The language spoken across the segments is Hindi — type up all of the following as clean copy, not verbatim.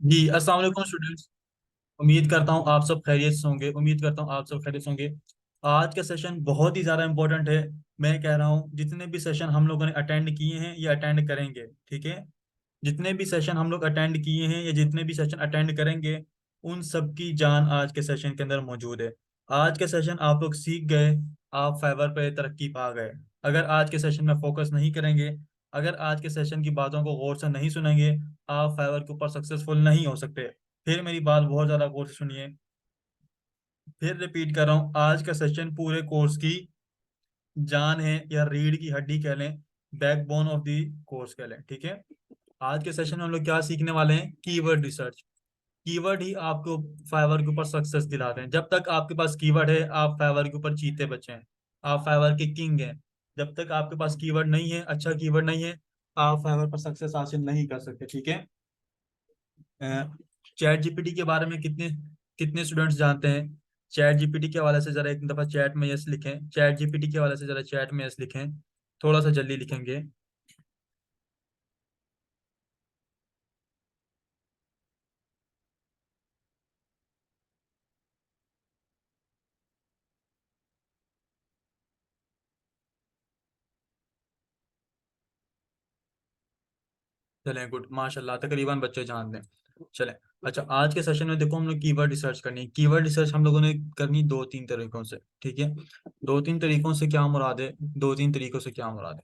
जी, अस्सलाम वालेकुम स्टूडेंट्स। उम्मीद करता हूँ आप सब खैरियत से होंगे। उम्मीद करता हूँ आप सब खैरियत से होंगे। आज का सेशन बहुत ही ज़्यादा इंपॉर्टेंट है। मैं कह रहा हूँ जितने भी सेशन हम लोगों ने अटेंड किए हैं या अटेंड करेंगे, ठीक है, जितने भी सेशन हम लोग अटेंड किए हैं या जितने भी सेशन अटेंड करेंगे, उन सब की जान आज के सेशन के अंदर मौजूद है। आज के सेशन आप लोग सीख गए, आप फाइवर पे तरक्की पा गए। अगर आज के सेशन में फोकस नहीं करेंगे, अगर आज के सेशन की बातों को गौर से नहीं सुनेंगे, आप फाइवर के ऊपर सक्सेसफुल नहीं हो सकते। फिर मेरी बात बहुत ज़्यादा गौर से सुनिए। फिर रिपीट कर रहा हूँ, आज का सेशन पूरे कोर्स की जान है, या रीढ़ की हड्डी कह लें, बैकबोन ऑफ द कोर्स कह लें, ठीक है। आज के सेशन में हम लोग क्या सीखने वाले हैं? Keyword research. कीवर्ड ही आपको फाइवर के ऊपर सक्सेस दिलाते हैं। जब तक आपके पास कीवर्ड है, आप फाइवर के ऊपर जीते बचे हैं, आप फाइवर के किंग हैं। जब तक आपके पास कीवर्ड नहीं है, अच्छा कीवर्ड नहीं है, आप फाइवर पर सक्सेस हासिल नहीं कर सकते, ठीक है। चैट जीपीटी के बारे में कितने कितने स्टूडेंट्स जानते हैं? चैट जीपीटी के हवाले से जरा एक दफा चैट में यस लिखें। चैट जीपीटी के हवाले से जरा चैट में यस लिखें। थोड़ा सा जल्दी लिखेंगे। चलें, गुड, माशाल्लाह, तकरीबन बच्चे जान दें। चलें। अच्छा, आज के सेशन में देखो हम लोग कीवर्ड रिसर्च करनी है। कीवर्ड रिसर्च हम लोगों ने करनी दो तीन तरीकों से, ठीक है। दो तीन तरीकों से क्या मुराद है? दो तीन तरीकों से क्या मुराद है?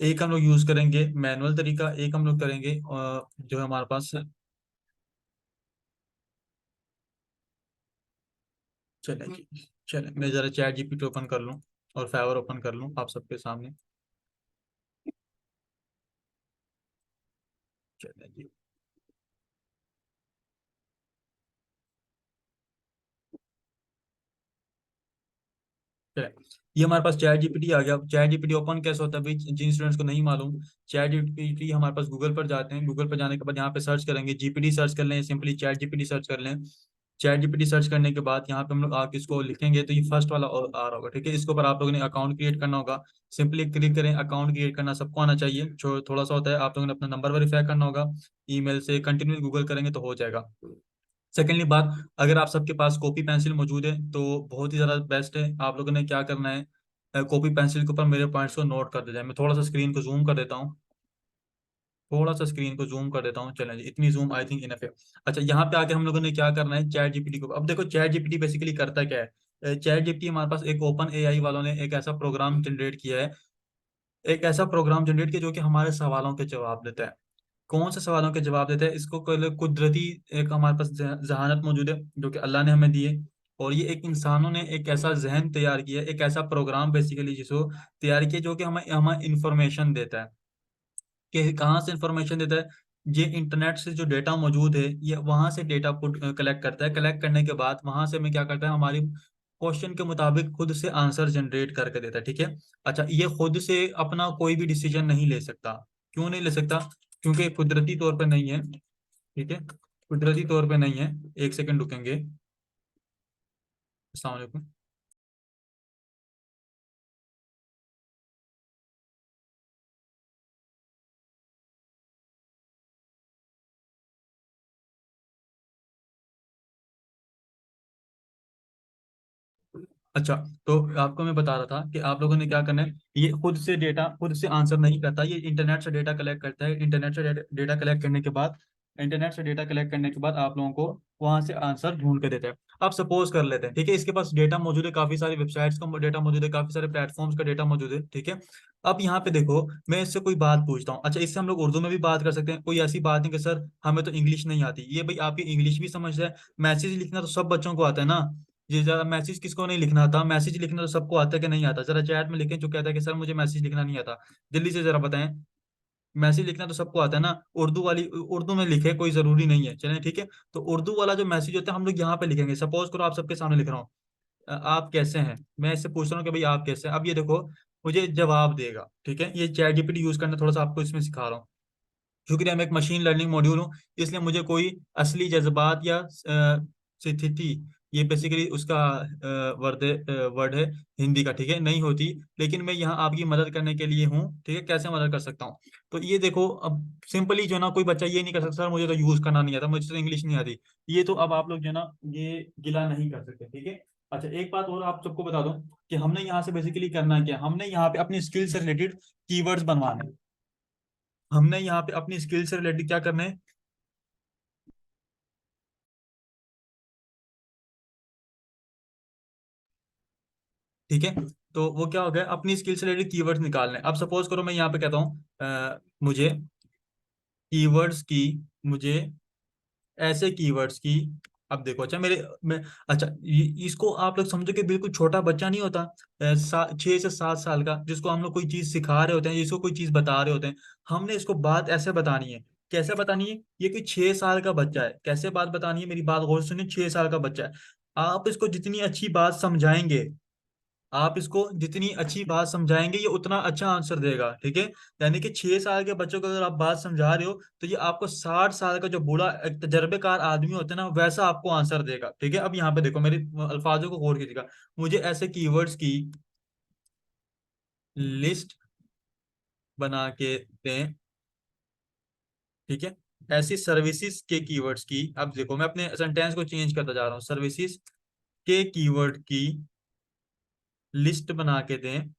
एक हम लोग यूज करेंगे मैनुअल तरीका, एक हम लोग करेंगे जो है हमारे पास। चलें जी, चलें, मैं जरा चैट जीपीटी ओपन कर लूँ और फाइवर ओपन कर लूँ आप सबके सामने। चलें जी। चलें, ये हमारे पास चैट जीपीटी आ गया। चैट जीपीटी ओपन कैसे होता है भाई, जिन स्टूडेंट्स को नहीं मालूम, चैट जीपीटी हमारे पास गूगल पर जाते हैं, गूगल पर जाने के बाद यहाँ पे सर्च करेंगे, जीपीटी सर्च कर लें, सिंपली चैट जीपीटी सर्च कर लें। चैट जीपीटी सर्च करने के बाद यहाँ पे हम लोग आके इसको लिखेंगे तो ये फर्स्ट वाला आ रहा होगा, ठीक है। इसके ऊपर आप लोगों ने अकाउंट क्रिएट करना होगा। सिंपली क्लिक करें। अकाउंट क्रिएट करना सबको आना चाहिए, जो थोड़ा सा होता है, आप लोगों ने अपना नंबर वेरीफाई करना होगा। ईमेल से कंटिन्यू गूगल करेंगे तो हो जाएगा। सेकेंडली बात, अगर आप सबके पास कॉपी पेंसिल मौजूद है तो बहुत ही ज़्यादा बेस्ट है। आप लोगों ने क्या करना है, कॉपी पेंसिल के ऊपर मेरे पॉइंट्स को नोट कर देना है। मैं थोड़ा सा स्क्रीन को जूम कर देता हूँ, थोड़ा सा स्क्रीन को जूम कर देता हूँ। चलें जी, इतनी जूम आई थिंक इनफ है। अच्छा, यहाँ पे आके हम लोगों ने क्या करना है, चैट जीपीटी को, अब देखो चैट जीपीटी बेसिकली करता क्या है। चैट जीपीटी हमारे पास एक ओपन एआई वालों ने एक ऐसा प्रोग्राम जनरेट किया है, एक ऐसा प्रोग्राम जनरेट किया जो कि हमारे सवालों के जवाब देता है। कौन से सवालों के जवाब देते हैं? इसको कुदरती एक हमारे पास जहानत मौजूद है जो कि अल्लाह ने हमें दी है। और ये एक इंसानों ने एक ऐसा जहन तैयार किया है, एक ऐसा प्रोग्राम बेसिकली जिसको तैयार किया जो कि हमें हमें इंफॉर्मेशन देता है। कि कहाँ से इंफॉर्मेशन देता है? ये इंटरनेट से जो डेटा मौजूद है, ये वहां से डेटा पुट कलेक्ट करता है। कलेक्ट करने के बाद वहां से हमें क्या करता है, हमारी क्वेश्चन के मुताबिक खुद से आंसर जनरेट करके देता है, ठीक है। अच्छा, ये खुद से अपना कोई भी डिसीजन नहीं ले सकता। क्यों नहीं ले सकता? क्योंकि कुदरती तौर पर नहीं है, ठीक है, कुदरती तौर पे नहीं है। एक सेकंड रुकेंगे। अस्सलाम वालेकुम। अच्छा, तो आपको मैं बता रहा था कि आप लोगों ने क्या करना है, ये खुद से डेटा, खुद से आंसर नहीं करता, ये इंटरनेट से डेटा कलेक्ट करता है। इंटरनेट से डेटा कलेक्ट करने के बाद, इंटरनेट से डेटा कलेक्ट करने के बाद आप लोगों को वहां से आंसर ढूंढ के देता है। आप सपोज कर लेते हैं, ठीक है, इसके पास डेटा मौजूद है, काफी सारी वेबसाइट्स का डेटा मौजूद है, काफी सारे प्लेटफॉर्म्स का डेटा मौजूद है, ठीक है। अब यहाँ पे देखो, मैं इससे कोई बात पूछता हूँ। अच्छा, इससे हम लोग उर्दू में भी बात कर सकते हैं, कोई ऐसी बात नहीं कि सर हमें तो इंग्लिश नहीं आती। ये भाई आपकी इंग्लिश भी समझ है। मैसेज लिखना तो सब बच्चों को आता है ना। ये जरा मैसेज किसको नहीं लिखना आता? मैसेज लिखना तो सबको आता है कि नहीं आता? जरा चैट में लिखें जो कहता है कि सर मुझे मैसेज लिखना नहीं आता, जल्दी से जरा बताएं। मैसेज लिखना तो सबको आता है ना। उर्दू वाली उर्दू में लिखे, कोई जरूरी नहीं है, चलें ठीक है। तो उर्दू वाला जो मैसेज होता है हम लोग यहाँ पे लिखेंगे। सपोज करो आप सबके सामने लिख रहा हूँ, आप कैसे हैं, मैं इससे पूछ रहा हूँ कि भाई आप कैसे हैं। अब ये देखो, मुझे जवाब देगा, ठीक है। ये चैट जीपीटी यूज करना थोड़ा सा आपको इसमें सिखा रहा हूँ, क्योंकि मैं एक मशीन लर्निंग मॉड्यूल हूँ, इसलिए मुझे कोई असली जज्बात या स्थिति, ये बेसिकली उसका वर्ड है हिंदी का, ठीक है, नहीं होती। लेकिन मैं यहाँ आपकी मदद करने के लिए हूँ, ठीक है। कैसे मदद कर सकता हूँ? तो ये देखो, अब सिंपली जो है ना, कोई बच्चा ये नहीं कर सकता सर मुझे तो यूज करना नहीं आता, मुझे तो इंग्लिश नहीं आती। ये तो अब आप लोग जो है ना, ये गिला नहीं कर सकते, ठीक है। अच्छा, एक बात और आप सबको बता दूं कि हमने यहाँ से बेसिकली करना क्या है, हमने यहाँ पे अपनी स्किल से रिलेटेड कीवर्ड्स बनवाने हैं। हमने यहाँ पे अपनी स्किल से रिलेटेड क्या करना है, ठीक है। तो वो क्या हो गया, अपनी स्किल से रिलेटेड कीवर्ड्स निकालने हैं। अब सपोज करो मैं यहाँ पे कहता हूँ मुझे कीवर्ड्स की, मुझे ऐसे कीवर्ड्स की। अब देखो, अच्छा मैं अच्छा, इसको आप लोग समझो कि बिल्कुल छोटा बच्चा नहीं होता, 6 से 7 साल का, जिसको हम लोग कोई चीज सिखा रहे होते हैं, जिसको कोई चीज बता रहे होते हैं। हमने इसको बात ऐसे बतानी है। कैसे बतानी है, ये कोई 6 साल का बच्चा है, कैसे बात बतानी है, मेरी बात गौर से सुनिए, 6 साल का बच्चा है। आप इसको जितनी अच्छी बात समझाएंगे, आप इसको जितनी अच्छी बात समझाएंगे, ये उतना अच्छा आंसर देगा, ठीक है। यानी कि 6 साल के बच्चों को अगर आप बात समझा रहे हो, तो ये आपको 60 साल का जो बूढ़ा एक तजर्बेकार आदमी होता है ना, वैसा आपको आंसर देगा, ठीक है। अब यहाँ पे देखो, मेरे अल्फाजों को गौर कीजिएगा। मुझे ऐसे कीवर्ड्स की लिस्ट बना के दें, ठीक है। ऐसी सर्विसेज के कीवर्ड्स की, अब देखो मैं अपने सेंटेंस को चेंज करता जा रहा हूँ, सर्विसेज के कीवर्ड की लिस्ट बना के दें,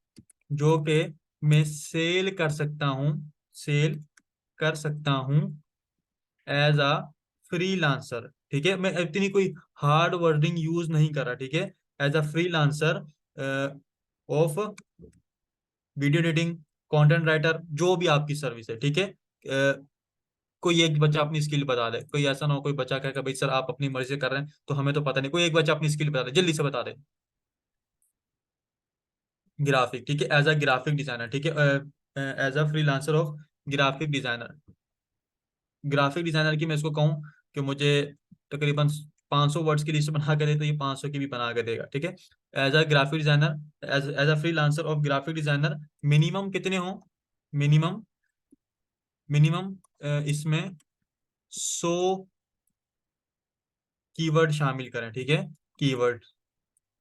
जो कि मैं सेल कर सकता हूँ, सेल कर सकता हूँ एज अ फ्रीलांसर, ठीक है। मैं इतनी कोई हार्ड वर्डिंग यूज नहीं कर रहा, ठीक है। As a freelancer of video editing, content writer, जो भी आपकी सर्विस है, ठीक है। कोई एक बच्चा अपनी स्किल बता दे, कोई ऐसा ना हो कोई बच्चा कहे कि भाई सर आप अपनी मर्जी से कर रहे हैं तो हमें तो पता नहीं, कोई एक बच्चा अपनी स्किल बता दे, जल्दी से बता दे। ग्राफिक, ठीक है, एज अ ग्राफिक डिजाइनर, ठीक है। As a freelancer of graphic designer, graphic designer की मैं इसको कहूँ कि मुझे तकरीबन 500 वर्ड्स की लिस्ट बना के दे, तो ये 500 की भी बना के देगा, ठीक है। As a graphic designer, as as a freelancer of graphic designer, minimum कितने हो, मिनिमम, मिनिमम इसमें 100 कीवर्ड शामिल करें, ठीक है। कीवर्ड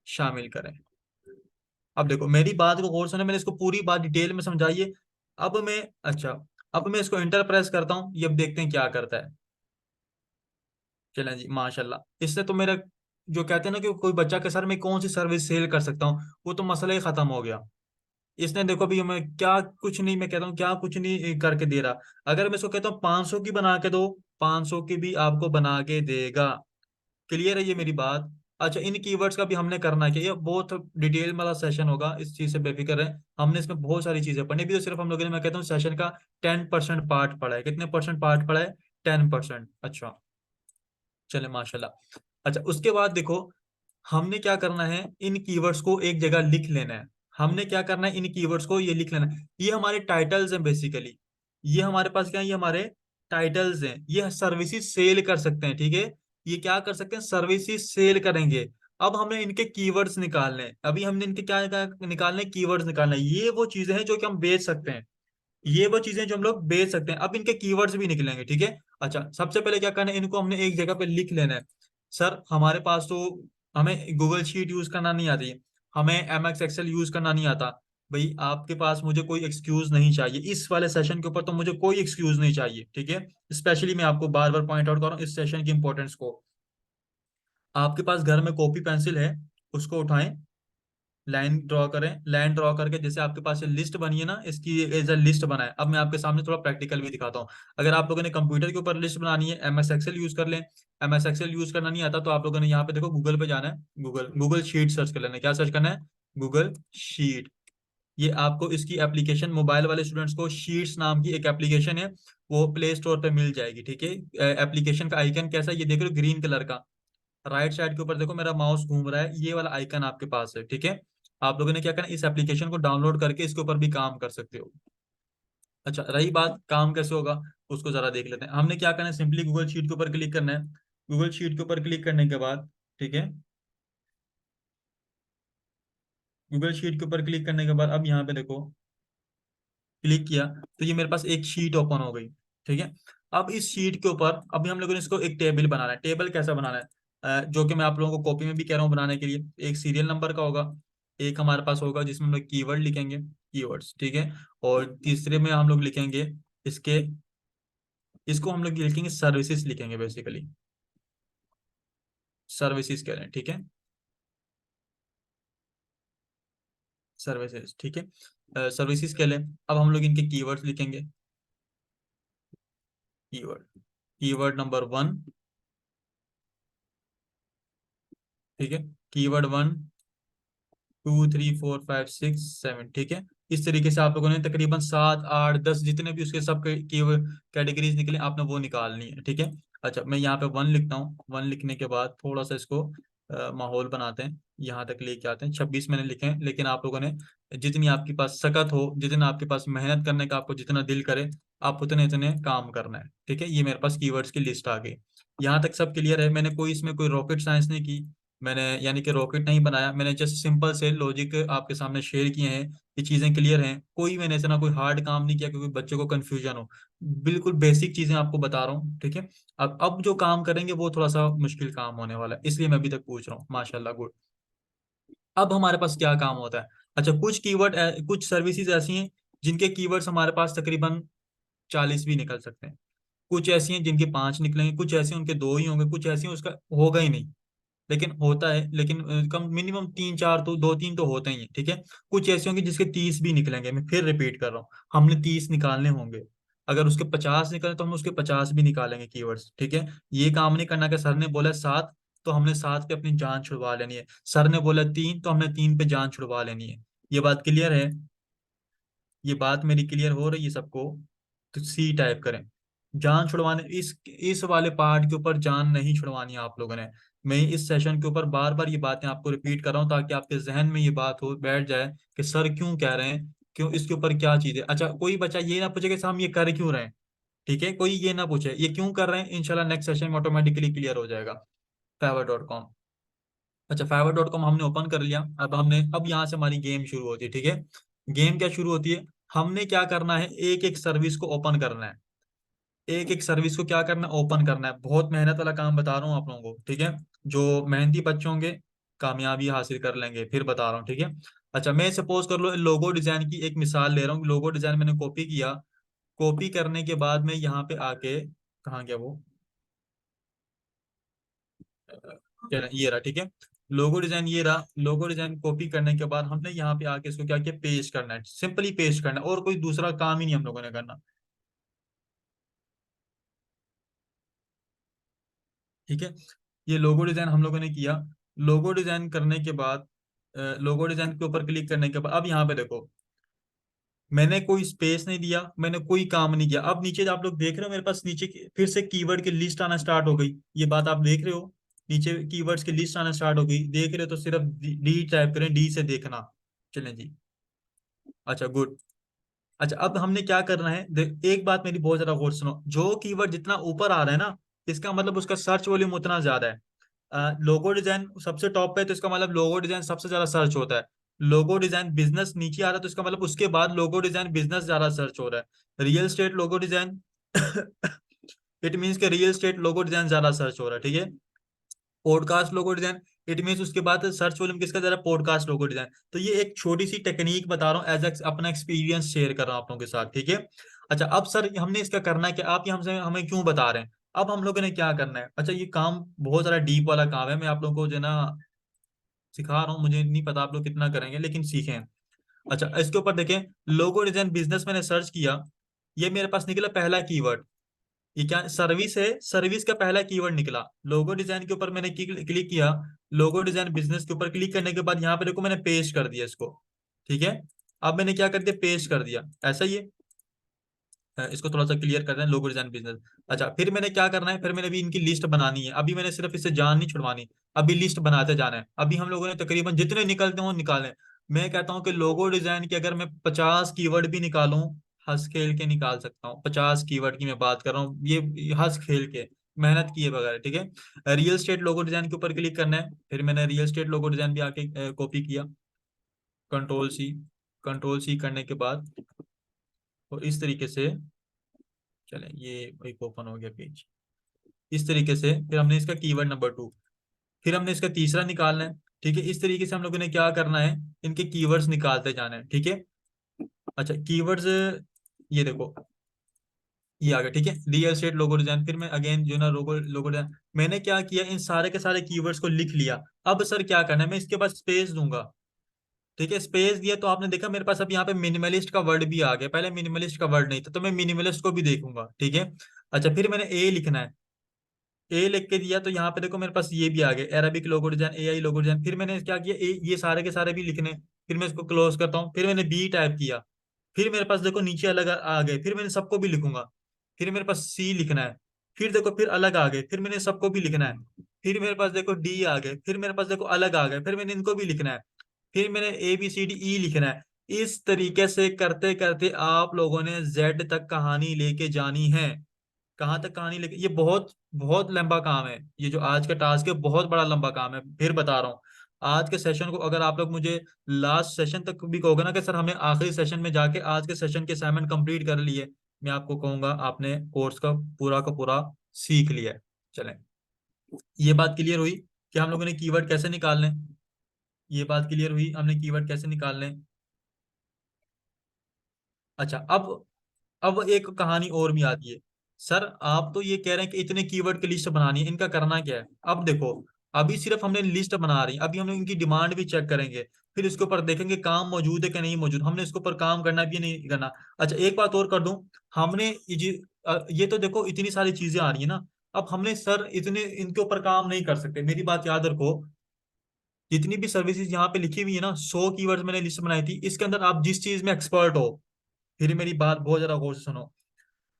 शामिल करें। अब देखो मेरी बात को गौर से सुने, मैंने इसको पूरी बात डिटेल में समझाई है। अब मैं, अच्छा, अब मैं इसको इंटर प्रेस करता हूँ, ये अब देखते हैं क्या करता है। चलें जी, माशाल्लाह, इससे तो मेरा जो कहते हैं ना कि कोई बच्चा के सर मैं कौन सी सर्विस सेल कर सकता हूँ, वो तो मसला ही खत्म हो गया। इसने देखो भी, मैं क्या कुछ नहीं, मैं कहता हूँ क्या कुछ नहीं करके दे रहा। अगर मैं इसको कहता हूँ 500 की बना के दो, 500 की भी आपको बना के देगा। क्लियर है ये मेरी बात। अच्छा, इन कीवर्ड्स का भी हमने करना है कि ये बहुत डिटेल वाला सेशन होगा, इस चीज से बेफिक्र है। हमने इसमें बहुत सारी चीजें पढ़नी भी, तो सिर्फ हम लोगों ने, मैं कहता हूँ सेशन का 10% पार्ट पढ़ा है। कितने परसेंट पार्ट पढ़ा है, 10%, अच्छा। चले माशाल्लाह। अच्छा, उसके बाद देखो, हमने क्या करना है, इन कीवर्ड्स को एक जगह लिख लेना है। हमने क्या करना है, इन कीवर्ड्स को ये लिख लेना है, ये हमारे टाइटल्स हैं बेसिकली। ये हमारे पास क्या है, ये हमारे टाइटल्स हैं, ये सर्विसेज सेल कर सकते हैं, ठीक है। ये क्या कर सकते हैं, सर्विसेज सेल करेंगे। अब हमें इनके कीवर्ड्स निकालने हैं, अभी हमने इनके क्या निकालने, कीवर्ड्स निकालने हैं। ये वो चीजें हैं जो कि हम बेच सकते हैं, ये वो चीजें जो हम लोग बेच सकते हैं। अब इनके कीवर्ड्स भी निकलेंगे, ठीक है। अच्छा, सबसे पहले क्या करना है, इनको हमने एक जगह पे लिख लेना है। सर हमारे पास तो, हमें गूगल शीट यूज करना नहीं आती, हमें एम एक्स एक्सेल यूज करना नहीं आता। भाई आपके पास मुझे कोई एक्सक्यूज नहीं चाहिए, इस वाले सेशन के ऊपर तो मुझे कोई एक्सक्यूज नहीं चाहिए, ठीक है। स्पेशली मैं आपको बार बार पॉइंट आउट कर रहा हूँ इस सेशन की इंपॉर्टेंस को। आपके पास घर में कॉपी पेंसिल है, उसको उठाएं, लाइन ड्रॉ करें, लाइन ड्रॉ करके जैसे आपके पास ये लिस्ट बनी है ना, इसकी एज अ लिस्ट बनाए। अब मैं आपके सामने थोड़ा प्रैक्टिकल भी दिखाता हूँ। अगर आप लोगों ने कंप्यूटर के ऊपर लिस्ट बनानी है, एम एस एक्सेल यूज कर लें। एम एस एक्सेल यूज करना नहीं आता तो आप लोगों ने यहाँ पे देखो, गूगल पे जाना है, गूगल गूगल शीट सर्च कर लेना है। क्या सर्च करना है, गूगल शीट। ये आपको इसकी एप्लीकेशन, मोबाइल वाले स्टूडेंट्स को शीट्स नाम की एक एप्लीकेशन है, वो प्ले स्टोर पे मिल जाएगी, ठीक है। एप्लीकेशन का आइकन कैसा है, ये देख लो, ग्रीन कलर का। राइट साइड के ऊपर देखो मेरा माउस घूम रहा है, ये वाला आइकन आपके पास है, ठीक है। आप लोगों ने क्या करना है, इस एप्लीकेशन को डाउनलोड करके इसके ऊपर भी काम कर सकते हो। अच्छा, रही बात काम कैसे होगा, उसको जरा देख लेते हैं। हमने क्या करना है, सिंपली गूगल शीट के ऊपर क्लिक करना है। गूगल शीट के ऊपर क्लिक करने के बाद, ठीक है, गूगल शीट के ऊपर क्लिक करने के बाद अब यहाँ पे देखो, क्लिक किया तो ये मेरे पास एक शीट ओपन हो गई, ठीक है। अब इस शीट के ऊपर अभी हम लोगों ने इसको एक टेबल बनाना है। टेबल कैसा बनाना है, जो कि मैं आप लोगों को कॉपी में भी कह रहा हूँ बनाने के लिए। एक सीरियल नंबर का होगा, एक हमारे पास होगा जिसमें हम लोग कीवर्ड लिखेंगे, कीवर्ड्स, ठीक है। और तीसरे में हम लोग लिखेंगे इसके इसको हम लोग लिखेंगे सर्विसेज, लिखेंगे बेसिकली सर्विसेज कह रहे हैं, ठीक है, सर्विसेज, ठीक है, सर्विसेज कह लें। अब हम लोग इनके कीवर्ड्स लिखेंगे। कीवर्ड, कीवर्ड नंबर 1, ठीक है, कीवर्ड 1, 2, 3, 4, 5, 6, 7, ठीक है। इस तरीके से आप लोगों ने तकरीबन 7, 8, 10 जितने भी उसके सब कैटेगरीज निकले आपने वो निकालनी है, ठीक है। अच्छा, मैं यहाँ पे 1 लिखता हूँ। 1 लिखने के बाद थोड़ा सा इसको माहौल बनाते हैं, यहाँ तक लेके आते हैं। 26 मैंने लिखे हैं, लेकिन आप लोगों ने जितनी आपके पास सकत हो, जितना आपके पास मेहनत करने का आपको जितना दिल करे, आप उतने इतने काम करना है, ठीक है। ये मेरे पास कीवर्ड्स की लिस्ट आ गई। यहाँ तक सब क्लियर है। मैंने कोई इसमें कोई रॉकेट साइंस नहीं की, मैंने यानी कि रॉकेट नहीं बनाया, मैंने जस्ट सिंपल से लॉजिक आपके सामने शेयर किए हैं। ये चीजें क्लियर हैं, कोई मैंने इतना कोई हार्ड काम नहीं किया क्योंकि बच्चों को कंफ्यूजन हो। बिल्कुल बेसिक चीजें आपको बता रहा हूँ, ठीक है। अब जो काम करेंगे वो थोड़ा सा मुश्किल काम होने वाला है, इसलिए मैं अभी तक पूछ रहा हूँ। माशाल्लाह, गुड। अब हमारे पास क्या काम होता है? अच्छा, कुछ कीवर्ड, कुछ सर्विसेज ऐसी हैं जिनके कीवर्ड्स हमारे पास तकरीबन 40 भी निकल सकते हैं। कुछ ऐसी हैं जिनके 5 निकलेंगे, कुछ ऐसी हैं उनके 2 ही होंगे, कुछ ऐसी हैं उसका होगा ही नहीं। लेकिन होता है, लेकिन कम मिनिमम 3, 4 तो 2, 3 तो होते ही हैं, ठीक है। कुछ ऐसे होंगे जिसके 30 भी निकलेंगे। मैं फिर रिपीट कर रहा हूँ, हमने 30 निकालने होंगे। अगर उसके 50 निकले तो हम उसके 50 भी निकालेंगे कीवर्ड्स, ठीक है। ये काम नहीं करना कि सर ने बोला 7 तो हमने 7 पे अपनी जान छुड़वा लेनी है, सर ने बोला 3 तो हमने 3 पे जान छुड़वा लेनी है। ये बात क्लियर है? ये बात मेरी क्लियर हो रही है सबको? तो सी टाइप करें। जान छुड़वाने, इस वाले पार्ट के ऊपर जान नहीं छुड़वानी है आप लोगों ने। मैं इस सेशन के ऊपर बार बार ये बातें आपको रिपीट कर रहा हूँ ताकि आपके जहन में ये बात हो बैठ जाए कि सर क्यों कह रहे हैं, क्यों इसके ऊपर क्या चीज है। अच्छा, कोई बच्चा ये ना पूछे कि सर हम ये कर क्यों रहे हैं, ठीक है। कोई ये ना पूछे ये क्यों कर रहे हैं, इंशाल्लाह नेक्स्ट सेशन में ऑटोमेटिकली क्लियर हो जाएगा। Fiverr.com। अच्छा, Fiverr.com हमने ओपन कर लिया। अब यहाँ से हमारी गेम शुरू होती है, ठीक है। गेम क्या शुरू होती है? हमने क्या करना है, एक एक सर्विस को ओपन करना है। एक एक सर्विस को क्या करना है, ओपन करना है। बहुत मेहनत वाला काम बता रहा हूँ आप लोगों को, ठीक है। जो मेहनती बच्चे होंगे कामयाबी हासिल कर लेंगे, फिर बता रहा हूँ, ठीक है। अच्छा, मैं सपोज कर लो लोगो डिजाइन की एक मिसाल ले रहा हूँ। लोगो डिजाइन मैंने कॉपी किया। कॉपी करने के बाद में यहाँ पे आके, कहाँ गया वो, ये रहा, ठीक है। लोगो डिजाइन ये रहा। लोगो डिजाइन कॉपी करने के बाद हमने यहाँ पे आके इसको क्या किया, पेस्ट करना है। सिंपली पेस्ट करना है, और कोई दूसरा काम ही नहीं हम लोगों ने करना, ठीक है। ये लोगो डिजाइन हम लोगों ने किया। लोगो डिजाइन करने के बाद, लोगो डिजाइन के ऊपर क्लिक करने के बाद अब यहाँ पे देखो, मैंने कोई स्पेस नहीं दिया, मैंने कोई काम नहीं किया। अब नीचे आप लोग देख रहे हो मेरे पास नीचे फिर से कीवर्ड की लिस्ट आना स्टार्ट हो गई। ये बात आप देख रहे हो, नीचे कीवर्ड्स की लिस्ट आना स्टार्ट हो गई। देख रहे हो तो सिर्फ डी टाइप करें, डी से देखना। चलें जी। अच्छा, गुड। अच्छा, अब हमने क्या करना है, एक बात मेरी बहुत ज्यादा गौर से सुनो। जो कीवर्ड जितना ऊपर आ रहा है ना, इसका मतलब उसका सर्च वॉल्यूम उतना ज्यादा है। लोगो डिजाइन सबसे टॉप पे है तो इसका मतलब लोगो डिजाइन सबसे ज्यादा सर्च होता है। लोगो डिजाइन बिजनेस नीचे आ रहा है तो इसका मतलब उसके बाद लोगो डिजाइन बिजनेस ज्यादा सर्च हो रहा है। Real estate logo design it means के रियल स्टेट लोगो डिजाइन ज्यादा सर्च हो रहा है, ठीक है। Podcast logo design, it means उसके बाद सर्च वॉल्यूम किसका ज्यादा, पॉडकास्ट लोगो डिजाइन। तो ये एक छोटी सी टेक्निक बता रहा हूँ, एज अपना एक्सपीरियंस शेयर कर रहा हूँ आप लोगों के साथ, ठीक है। अच्छा, अब सर हमने इसका करना है कि आप ये हमसे हमें क्यों बता रहे हैं? अब हम लोगों ने क्या करना है? अच्छा, ये काम बहुत सारा डीप वाला काम है, मैं आप लोगों को जो है ना सिखा रहा हूँ। मुझे नहीं पता आप लोग कितना करेंगे, लेकिन सीखें। अच्छा, इसके ऊपर देखें, लोगो डिजाइन बिजनेस मैंने सर्च किया। ये मेरे पास निकला पहला कीवर्ड। ये क्या सर्विस है, सर्विस का पहला कीवर्ड निकला। लोगो डिजाइन के ऊपर मैंने क्लिक किया। लोगो डिजाइन बिजनेस के ऊपर क्लिक करने के बाद यहाँ पे देखो मैंने पेस्ट कर दिया इसको, ठीक है। अब मैंने क्या कर दिया, पेस्ट कर दिया, ऐसा ही है। इसको थोड़ा सा क्लियर कर रहे हैं, लोगो डिजाइन बिजनेस। अच्छा, फिर मैंने क्या करना है, फिर मैंने भी इनकी लिस्ट बनानी है। अभी मैंने सिर्फ इससे जान नहीं छुड़वानी, अभी लिस्ट बनाते जाना है। अभी हम लोगों ने तकरीबन जितने निकलते हो निकाले। मैं कहता हूँ कि लोगो डिजाइन की अगर मैं 50 कीवर्ड भी निकालूं, हंस खेल के निकाल सकता हूँ। 50 कीवर्ड की मैं बात कर रहा हूँ, ये हंस खेल के, मेहनत किए बगैर, ठीक है। रियल स्टेट लोगो डिजाइन के ऊपर क्लिक करना है। फिर मैंने रियल स्टेट लोगो डिजाइन भी आके कॉपी किया। कंट्रोल सी, कंट्रोल सी करने के बाद और इस तरीके से, चले ये एक ओपन हो गया पेज। इस तरीके से फिर हमने इसका कीवर्ड नंबर 2, फिर हमने इसका तीसरा निकालना है, ठीक है। इस तरीके से हम लोगों ने क्या करना है, इनके कीवर्ड्स निकालते जाना है, ठीक है। अच्छा, कीवर्ड्स ये देखो, ये आ गया, ठीक है, रियल एस्टेट लोगो डिजाइन। फिर मैं अगेन जो ना लोगो लोगो डिजाइन, मैंने क्या किया, इन सारे के सारे कीवर्ड्स को लिख लिया। अब सर क्या करना है, मैं इसके बाद स्पेस दूंगा। ठीक है, स्पेस दिया तो आपने देखा मेरे पास अब यहाँ पे मिनिमलिस्ट का वर्ड भी आ गया, पहले मिनिमलिस्ट का वर्ड नहीं था, तो मैं मिनिमलिस्ट को भी देखूंगा। ठीक है। अच्छा, फिर मैंने ए लिखना है, ए लिख के दिया तो यहाँ पे देखो मेरे पास ये भी आ गया, Arabic logo design, AI logo design. फिर मैंने क्या किया, ये सारे के सारे भी लिखने। फिर मैं इसको क्लोज करता हूँ, फिर मैंने बी टाइप किया। फिर मेरे पास देखो नीचे अलग आ गए, फिर मैंने सबको भी लिखूंगा। फिर मेरे पास सी लिखना है। फिर देखो फिर अलग आ गए, फिर मैंने सबको भी लिखना है। फिर मेरे पास देखो डी आ गए, फिर मेरे पास देखो अलग आ गए, फिर मैंने इनको भी लिखना है। फिर मैंने A B C D E लिखना है। इस तरीके से करते करते आप लोगों ने जेड तक कहानी लेके जानी है। कहाँ तक कहानी लेके, ये बहुत बहुत लंबा काम है, ये जो आज का टास्क है बहुत बड़ा लंबा काम है, फिर बता रहा हूँ। आज के सेशन को अगर आप लोग मुझे लास्ट सेशन तक भी कहोगे ना कि सर हमने आखिरी सेशन में जाके आज के सेशन के असाइनमेंट कंप्लीट कर लिए, मैं आपको कहूंगा आपने कोर्स का पूरा सीख लिया है। चलें, ये बात क्लियर हुई कि हम लोगों ने कीवर्ड कैसे निकालने हैं। ये बात क्लियर हुई हमने कीवर्ड कैसे निकालने हैं। अच्छा, अब एक कहानी और भी आती है। सर आप तो ये कह रहे हैं कि इतने कीवर्ड की लिस्ट बनानी है, इनका करना क्या है। अब देखो, अभी सिर्फ हमने लिस्ट बना रही, अभी हम लोग इनकी डिमांड भी चेक करेंगे। फिर इसके ऊपर देखेंगे काम मौजूद है कि नहीं मौजूद, हमने इसके ऊपर काम करना भी नहीं करना। अच्छा, एक बात और कर दूं, हमने ये तो देखो इतनी सारी चीजें आ रही है ना। अब हमने सर इतने इनके ऊपर काम नहीं कर सकते, मेरी बात याद रखो। जितनी भी सर्विसेज यहाँ पे लिखी हुई है ना, 100 कीवर्ड्स मैंने लिस्ट बनाई थी, इसके अंदर आप जिस चीज में एक्सपर्ट हो, फिर मेरी बात बहुत ज्यादा गौर से सुनो।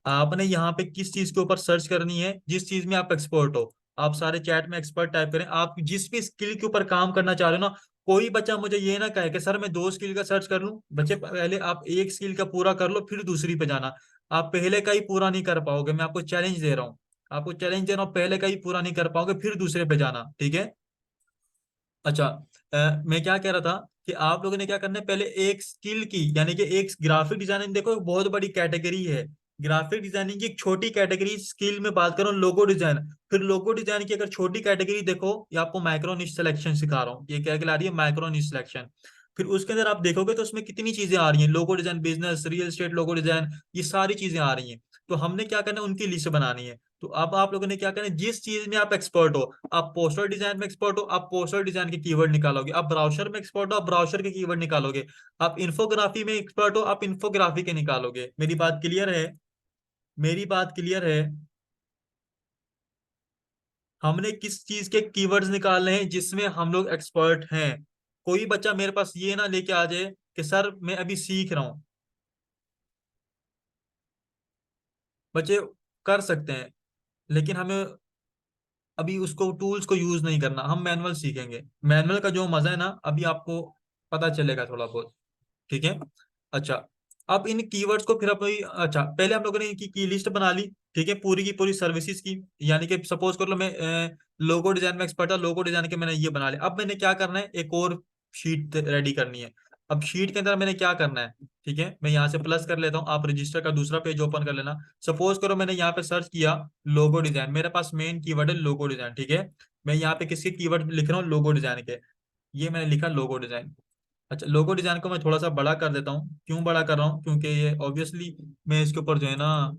आपने यहाँ पे किस चीज के ऊपर सर्च करनी है, जिस चीज में आप एक्सपर्ट हो। आप सारे चैट में एक्सपर्ट टाइप करें, आप जिस भी स्किल के ऊपर काम करना चाह रहे हो ना। कोई बच्चा मुझे ये ना कहे कि सर मैं 2 स्किल का सर्च कर लूं, बच्चे पहले आप एक स्किल का पूरा कर लो फिर दूसरी पे जाना। आप पहले का ही पूरा नहीं कर पाओगे, मैं आपको चैलेंज दे रहा हूँ। आपको चैलेंज दे रहा हूँ, पहले का ही पूरा नहीं कर पाओगे फिर दूसरे पे जाना, ठीक है। अच्छा, मैं क्या कह रहा था कि आप लोगों ने क्या करना है, पहले एक स्किल की यानी कि एक ग्राफिक डिजाइनिंग, देखो एक बहुत बड़ी कैटेगरी है। ग्राफिक डिजाइनिंग की एक छोटी कैटेगरी, स्किल में बात करो लोगो डिजाइन। फिर लोगो डिजाइन की अगर छोटी कैटेगरी देखो, ये आपको माइक्रो निश सिलेक्शन सिखा रहा हूँ, ये क्या कहला रही है, माइक्रो निश सिलेक्शन। फिर उसके अंदर आप देखोगे तो उसमें कितनी चीजें आ रही हैं, logo design business, real estate logo design, ये सारी चीजें आ रही हैं। तो हमने क्या करना है, उनकी लिस्ट बनानी है। तो अब आप लोगों ने क्या करना है, जिस चीज में आप एक्सपर्ट हो, आप पोस्टर डिजाइन में एक्सपर्ट हो, आप पोस्टर डिजाइन के कीवर्ड निकालोगे। आप ब्राउजर में एक्सपर्ट हो, आप ब्राउजर के कीवर्ड निकालोगे। आप इंफोग्राफी में एक्सपर्ट हो, आप इंफोग्राफी के निकालोगे। मेरी बात क्लियर है। मेरी बात क्लियर है। हमने किस चीज के कीवर्ड्स निकालने हैं जिसमें हम लोग एक्सपर्ट हैं। कोई बच्चा मेरे पास ये ना लेके आ जाए कि सर मैं अभी सीख रहा हूँ। बच्चे कर सकते हैं, लेकिन हमें अभी उसको टूल्स को यूज नहीं करना, हम मैनुअल सीखेंगे। मैनुअल का जो मजा है ना, अभी आपको पता चलेगा थोड़ा बहुत। ठीक है। अच्छा, अब इन कीवर्ड्स को फिर अच्छा पहले हम लोगों ने इनकी की लिस्ट बना ली। ठीक है, पूरी की पूरी सर्विसेज की, यानी कि सपोज कर लो मैं लोगो डिजाइन में एक्सपर्ट था, लोगो डिजाइन के मैंने ये बना लिया। अब मैंने क्या करना है, एक और शीट रेडी करनी है। अब शीट के अंदर मैंने क्या करना है, ठीक है, मैं यहाँ से प्लस कर लेता हूँ, आप रजिस्टर का दूसरा पेज ओपन कर लेना। सपोज करो मैंने यहाँ पे सर्च किया लोगो डिजाइन, मेरे पास मेन कीवर्ड है लोगो डिजाइन, ठीक है। मैं यहाँ पे किसके कीवर्ड लिख रहा हूँ, लोगो डिजाइन के। ये मैंने लिखा लोगो डिजाइन। अच्छा, लोगो डिजाइन को मैं थोड़ा सा बड़ा कर देता हूँ, क्यों बड़ा कर रहा हूँ, क्योंकि ये ऑब्वियसली मैं इसके ऊपर जो है ना,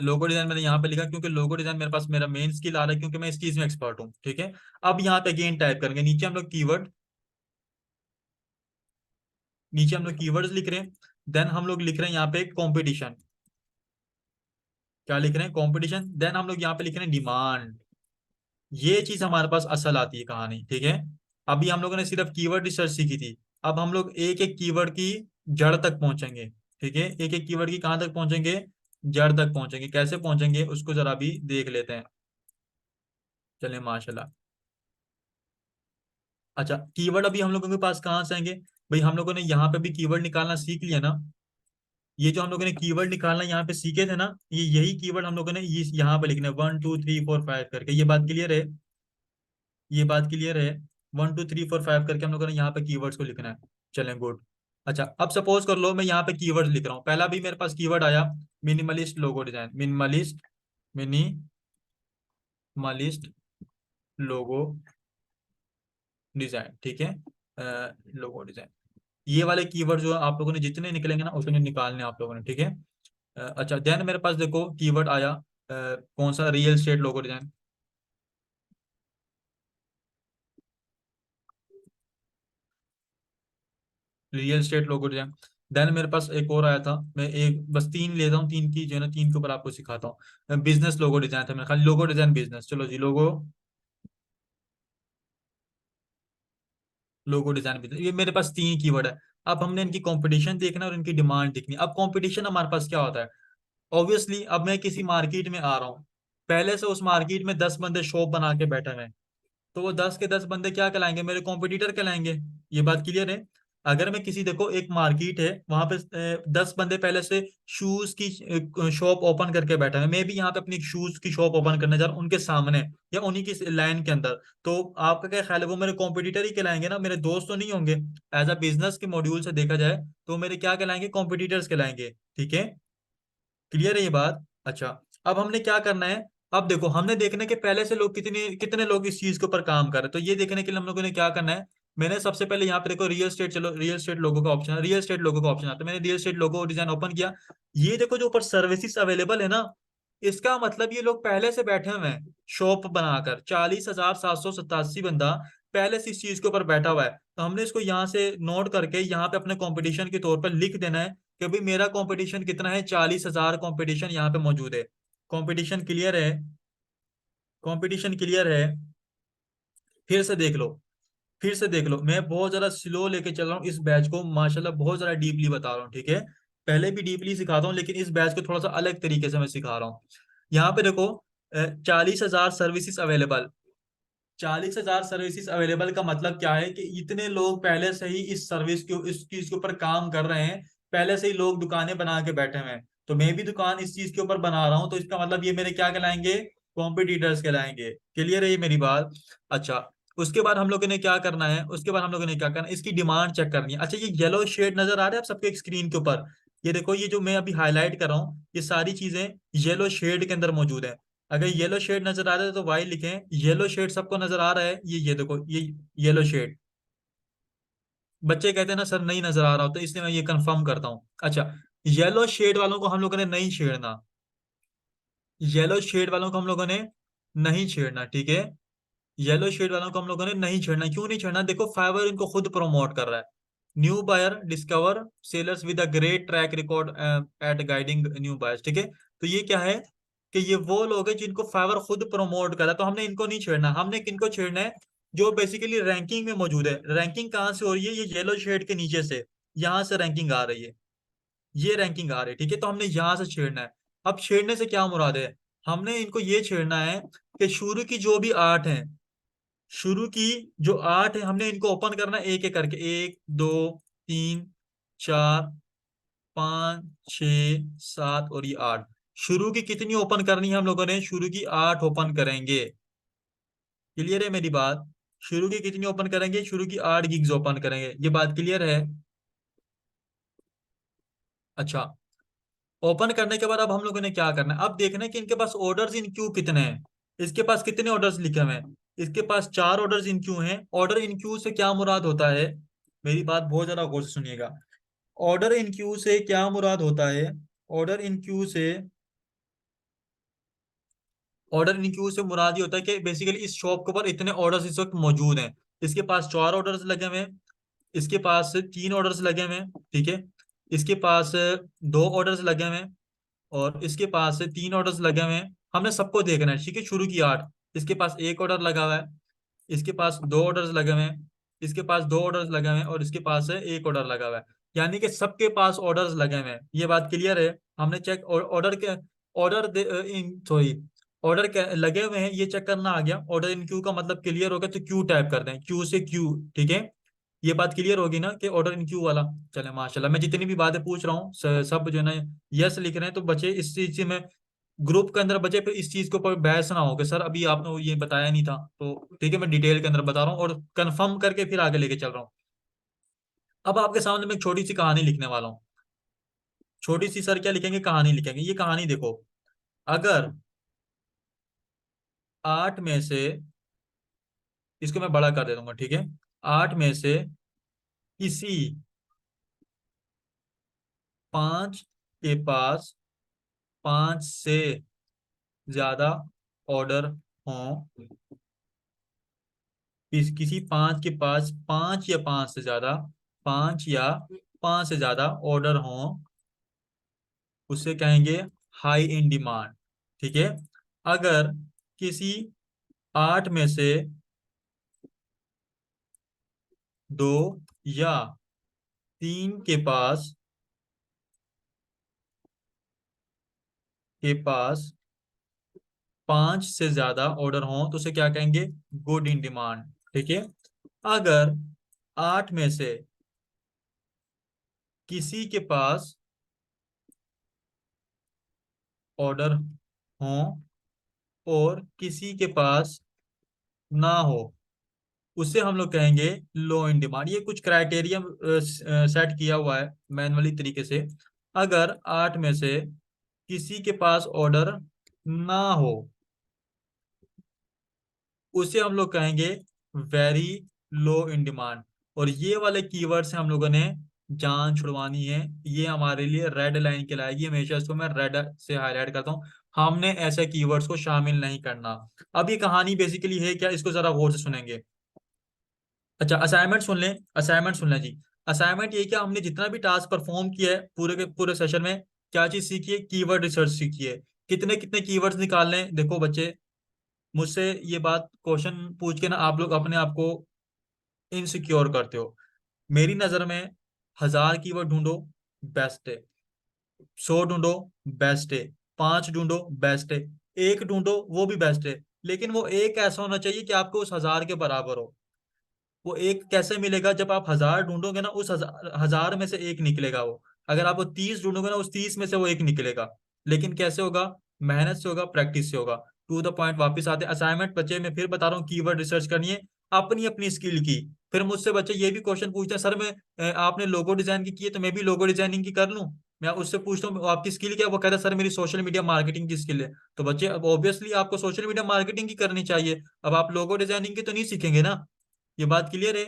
लोगो डिजाइन मैंने यहाँ पे लिखा क्योंकि लोगो डिजाइन मेरे पास मेरा मेन स्किल आ रहा है, क्योंकि मैं इस चीज में एक्सपर्ट हूँ, ठीक है। अब यहाँ पे अगेन टाइप करेंगे, नीचे हम लोग कीवर्ड, नीचे हम लोग कीवर्ड्स लिख रहे हैं। देन हम लोग लिख रहे हैं यहाँ पे कंपटीशन। क्या लिख रहे हैं, कंपटीशन। देन हम लोग यहाँ पे लिख रहे हैं डिमांड। ये चीज हमारे पास असल आती है कहानी, ठीक है। अभी हम लोगों ने सिर्फ कीवर्ड रिसर्च सीखी थी। अब हम लोग एक एक कीवर्ड की जड़ तक पहुंचेंगे। ठीक है, एक एक कीवर्ड की कहाँ तक पहुंचेंगे, जड़ तक पहुंचेंगे। कैसे पहुंचेंगे उसको जरा भी देख लेते हैं। चलिए माशाल्लाह। अच्छा, कीवर्ड अभी हम लोगों के पास कहाँ से आएंगे। भाई हम लोगों ने यहाँ पे भी कीवर्ड निकालना सीख लिया ना। ये जो हम लोगों ने कीवर्ड निकालना यहाँ पे सीखे थे ना, ये यही कीवर्ड हम लोगों ने ये यहाँ पे लिखना है 1 2 3 4 5 करके। ये बात क्लियर है। ये बात क्लियर है। 1 2 3 4 5 करके हम लोगों ने यहाँ पे कीवर्ड्स को लिखना है। चलें, गुड। अच्छा, अब सपोज कर लो मैं यहाँ पे कीवर्ड्स लिख रहा हूँ, पहला भी मेरे पास कीवर्ड आया minimalist logo design, minimalist, minimalist logo design, ठीक है। लोगो डिजाइन, ये वाले कीवर्ड जो आप लोगों ने जितने निकलेंगे ना उतने निकालने आप लोगों ने, ठीक है। अच्छा, देन मेरे पास देखो कीवर्ड आया, कौन सा, real estate logo design. Real estate logo design. Then मेरे पास एक और आया था, मैं एक बस तीन लेता हूँ, तीन की जो है ना, तीन के ऊपर आपको सिखाता हूँ। बिजनेस लोगो डिजाइन था मेरा, खाली लोगो डिजाइन बिजनेस, चलो जी लोगो, लोगो डिजाइन बिजनेस, ये मेरे पास तीन कीवर्ड है। अब हमने इनकी कंपटीशन देखना है और इनकी डिमांड देखनी है। अब कंपटीशन हमारे पास क्या होता है, ऑब्वियसली अब मैं किसी मार्केट में आ रहा हूँ, पहले से उस मार्केट में 10 बंदे शॉप बना के बैठे हुए हैं, तो वो 10 के 10 बंदे क्या कहलाएंगे, मेरे कॉम्पिटिटर कहलाएंगे। ये बात क्लियर है। अगर मैं किसी, देखो एक मार्केट है वहां पे 10 बंदे पहले से शूज की शॉप ओपन करके बैठा है, मैं भी यहाँ पे अपनी शूज की शॉप ओपन करने जा रहा हूँ उनके सामने या उन्हीं की लाइन के अंदर, तो आपका क्या ख्याल है, वो मेरे कॉम्पिटिटर ही कहलाएंगे ना, मेरे दोस्त तो नहीं होंगे। एज अ बिजनेस के मॉड्यूल से देखा जाए तो मेरे क्या कहलाएंगे, कॉम्पिटिटर्स कहलाएंगे। ठीक है, क्लियर है ये बात। अच्छा, अब हमने क्या करना है, अब देखो हमने देखना है कि पहले से लोग कितने कितने लोग इस चीज के ऊपर काम कर रहे हैं, तो ये देखने के लिए हम लोगों ने क्या करना है, मैंने सबसे पहले यहाँ पे देखो रियल स्टेट, चलो रियल स्टेट लोगो का ऑप्शन, रियल स्टेट लोगो का ऑप्शन आता है, मैंने real estate logo design open किया। ये देखो जो ऊपर सर्विसेज अवेलेबल है ना, इसका मतलब ये लोग पहले से बैठे हुए हैं शॉप बनाकर, 40,787 बंदा पहले से इस चीज के ऊपर बैठा हुआ है। तो हमने इसको यहाँ से नोट करके यहाँ पे अपने कंपटीशन के तौर पर लिख देना है कि भाई मेरा कंपटीशन कितना है, 40,000 कंपटीशन यहाँ पे मौजूद है। कंपटीशन क्लियर है, कंपटीशन क्लियर है। फिर से देख लो, फिर से देख लो, मैं बहुत ज्यादा स्लो लेके चल रहा हूँ इस बैच को, माशाल्लाह बहुत ज्यादा डीपली बता रहा हूँ, ठीक है। पहले भी डीपली सिखाता हूँ लेकिन इस बैच को थोड़ा सा अलग तरीके से मैं सिखा रहा हूँ। यहाँ पे देखो 40,000 सर्विसेज अवेलेबल, 40,000 सर्विसेज अवेलेबल का मतलब क्या है कि इतने लोग पहले से ही इस सर्विस के, इस चीज के ऊपर काम कर रहे हैं, पहले से ही लोग दुकानें बना के बैठे हुए हैं, तो मैं भी दुकान इस चीज के ऊपर बना रहा हूं, तो इसका मतलब ये मेरे क्या कहलाएंगे, कॉम्पिटिटर्स कहलाएंगे। क्लियर है ये मेरी बात। अच्छा, उसके बाद हम लोगों ने क्या करना है, उसके बाद हम लोगों ने क्या करना है, इसकी डिमांड चेक करनी है। अच्छा, ये येलो शेड नजर आ रहा है आप सबके स्क्रीन के ऊपर, ये देखो, ये जो मैं अभी हाईलाइट कर रहा हूँ ये सारी चीजें येलो शेड के अंदर मौजूद है। अगर येलो शेड नजर आ रहा है तो वाई लिखें, येलो शेड सबको नजर आ रहा है, ये देखो ये येलो शेड। बच्चे कहते हैं ना सर नहीं नजर आ रहा होता, इसलिए मैं ये कंफर्म करता हूँ। अच्छा, येलो शेड वालों को हम लोगों ने नहीं छेड़ना, येलो शेड वालों को हम लोगों ने नहीं छेड़ना, ठीक है। येलो शेड वालों को हम लोगों ने नहीं छेड़ना, क्यों नहीं छेड़ना, देखो फाइवर इनको खुद प्रमोट कर रहा है, new buyer discover sellers with a great track record at guiding new buyers, ठीक है। तो ये क्या है कि ये वो लोग हैं जिनको फाइवर खुद प्रमोट कर रहा है, तो हमने इनको नहीं छेड़ना, हमने किनको छेड़ना है, जो बेसिकली रैंकिंग में मौजूद है। रैंकिंग कहाँ से हो रही है, ये येलो शेड के नीचे से, यहाँ से रैंकिंग आ रही है, ये रैंकिंग आ रही है, ठीक है, तो हमने यहाँ से छेड़ना है। अब छेड़ने से क्या मुराद है, हमने इनको ये छेड़ना है कि शुरू की जो भी आठ है, शुरू की जो आठ है, हमने इनको ओपन करना है एक एक करके, 1, 2, 3, 4, 5, 6, 7 और ये 8, शुरू की कितनी ओपन करनी है, हम लोगों ने शुरू की 8 ओपन करेंगे। क्लियर है मेरी बात, शुरू की कितनी ओपन करेंगे, शुरू की 8 गिग्स ओपन करेंगे, ये बात क्लियर है। अच्छा, ओपन करने के बाद अब हम लोगों ने क्या करना है, अब देखना है कि इनके पास ऑर्डर्स इन क्यू कितने हैं, इसके पास कितने ऑर्डर्स लिखे हुए हैं, इसके पास 4 ऑर्डर्स इन क्यू हैं। ऑर्डर इन क्यू से क्या मुराद होता है, मेरी बात बहुत ज्यादा गौर से सुनिएगा, ऑर्डर इन क्यू से क्या मुराद होता है, ऑर्डर इन क्यू से, ऑर्डर इन क्यू से मुराद ये होता है कि बेसिकली इस शॉप के ऊपर इतने ऑर्डर्स इस वक्त मौजूद हैं, इसके पास 4 ऑर्डर्स लगे हुए हैं, इसके पास 3 ऑर्डर्स लगे हुए हैं, ठीक है, इसके पास 2 ऑर्डर्स लगे हुए हैं, और इसके पास 3 ऑर्डर्स लगे हुए हैं, हमने सबको देखना है, ठीक है, शुरू की 8, इसके पास 1 ऑर्डर लगा हुआ है, इसके पास 2 ऑर्डर्स लगे हुए हैं, इसके पास 2 ऑर्डर्स लगे हुए हैं, और इसके पास 1 ऑर्डर लगा हुआ है, यानी कि सबके पास ऑर्डर्स लगे हुए हैं, ये बात क्लियर है। हमने चेक ऑर्डर के, ऑर्डर इन सॉरी, ऑर्डर के लगे हुए हैं, ये चेक करना आ गया, ऑर्डर इन क्यू का मतलब क्लियर हो गया, तो क्यू टाइप कर दें, क्यू से क्यू, ठीक है। ये बात क्लियर होगी ना कि ऑर्डर इन क्यू वाला। चले माशाल्लाह, मैं जितनी भी बातें पूछ रहा हूँ सब जो है ना यस लिख रहे हैं, तो बच्चे इस चीज से, मैं ग्रुप के अंदर बच्चे फिर इस चीज के ऊपर बहस ना हो कि सर अभी आपने ये बताया नहीं था, तो ठीक है मैं डिटेल के अंदर बता रहा हूँ और कंफर्म करके फिर आगे लेके चल रहा हूँ। अब आपके सामने मैं एक छोटी सी कहानी लिखने वाला हूँ, छोटी सी, सर क्या लिखेंगे, कहानी लिखेंगे। ये कहानी देखो, अगर 8 में से, इसको मैं बड़ा कर दे दूंगा, ठीक है, 8 में से किसी 5 के पास 5 से ज्यादा ऑर्डर हों, किसी पांच के पास पांच या पांच से ज्यादा, पांच या पांच से ज्यादा ऑर्डर हों, उसे कहेंगे हाई इन डिमांड। ठीक है। अगर किसी आठ में से दो या तीन के पास पांच से ज्यादा ऑर्डर हों तो उसे क्या कहेंगे, गुड इन डिमांड। ठीक है। अगर आठ में से किसी के पास ऑर्डर हों और किसी के पास ना हो, उसे हम लोग कहेंगे लो इन डिमांड। ये कुछ क्राइटेरिया सेट किया हुआ है मैनुअली तरीके से। अगर आठ में से किसी के पास ऑर्डर ना हो, उसे हम लोग कहेंगे वेरी लो इन डिमांड। और ये वाले कीवर्ड्स हम लोगों ने जान छुड़वानी है, ये हमारे लिए रेड लाइन कहलाएगी, हमेशा इसको मैं रेड से हाईलाइट करता हूँ। हमने ऐसे कीवर्ड्स को शामिल नहीं करना। अब ये कहानी बेसिकली है क्या, इसको जरा गौर से सुनेंगे। अच्छा, असाइनमेंट सुन लें, असाइनमेंट सुन लें जी। असाइनमेंट ये क्या, हमने जितना भी टास्क परफॉर्म किया है पूरे के पूरे सेशन में, क्या चीज सीखी है, कीवर्ड रिसर्च सीखी है। कितने कितने कीवर्ड्स निकाल लें, देखो बच्चे, मुझसे ये बात क्वेश्चन पूछ के ना आप लोग अपने आप को इनसिक्योर करते हो। मेरी नजर में 1000 कीवर्ड ढूंढो, बेस्ट है। 100 ढूंढो, बेस्ट है। 5 ढूंढो, बेस्ट है। एक ढूंढो, वो भी बेस्ट है। लेकिन वो एक ऐसा होना चाहिए कि आपको उस 1000 के बराबर हो। वो एक कैसे मिलेगा, जब आप 1000 ढूंढोगे ना, उस 1000 में से एक निकलेगा वो। अगर आप वो 30 ढूंढोगे ना, उस 30 में से वो एक निकलेगा। लेकिन कैसे होगा, मेहनत से होगा, प्रैक्टिस से होगा। टू द पॉइंट वापस आते, असाइनमेंट बच्चे मैं फिर बता रहा हूँ, कीवर्ड रिसर्च करनी है अपनी अपनी स्किल की। फिर मुझसे बच्चे ये भी क्वेश्चन पूछते हैं, सर मैं आपने लोगो डिजाइन की है तो मैं भी लोगो डिजाइनिंग की कर लूं। मैं उससे पूछता हूँ आपकी स्किल क्या है? वो कहता है सर मेरी सोशल मीडिया मार्केटिंग की स्किल है। तो बच्चे अब ऑब्वियसली आपको सोशल मीडिया मार्केटिंग की करनी चाहिए। अब आप लोगो डिजाइनिंग की तो नहीं सीखेंगे ना। ये बात क्लियर है।